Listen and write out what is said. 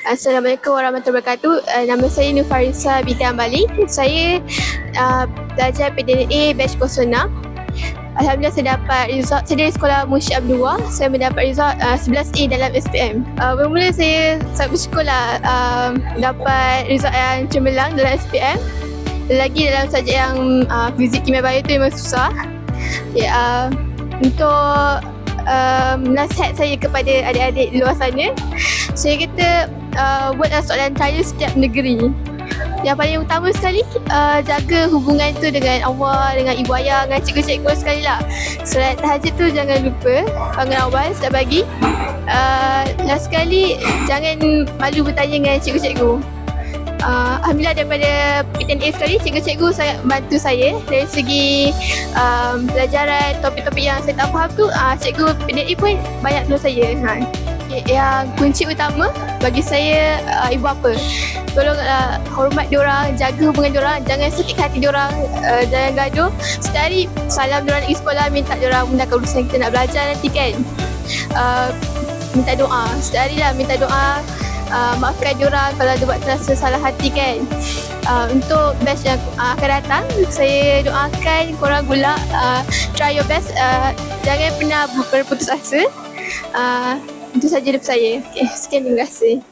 Assalamualaikum warahmatullahi wabarakatuh. Nama saya Nufarisa binti Ambali. Saya belajar PDNA batch 06. Alhamdulillah saya dapat result. Saya dari sekolah Munshi Abdullah. Saya mendapat result 11A dalam SPM. Bermula saya sangat bersyukur lah dapat result yang cemerlang dalam SPM. Lagi dalam subjek yang fizik, kimia, bio tu memang susah. Untuk nasihat saya kepada adik-adik di luar sana, saya kata buatlah soalan trial setiap negeri. Yang paling utama sekali, jaga hubungan tu dengan Allah, dengan ibu ayah, dengan cikgu-cikgu sekali lah. Solat tahajud tu jangan lupa, bangun awal setiap pagi. Last sekali, jangan malu bertanya dengan cikgu-cikgu. Alhamdulillah daripada PTNA sekali, cikgu-cikgu sangat bantu saya dari segi pelajaran, topik-topik yang saya tak faham tu, cikgu PTNA pun banyak tolong saya. Yang kunci utama bagi saya ibu bapa, tolong hormat diorang, jaga hubungan diorang, jangan sakit hati diorang, jangan gaduh. Setiap hari salam diorang pergi sekolah, minta diorang mudahkan urusan kita nak belajar nanti kan. Minta doa, setiap hari lah minta doa, maafkan diorang kalau dia buat terasa salah hati kan. Untuk batch yang akan datang, saya doakan korang pula try your best, jangan pernah berputus asa. Itu saja dari saya. Sekian, terima kasih.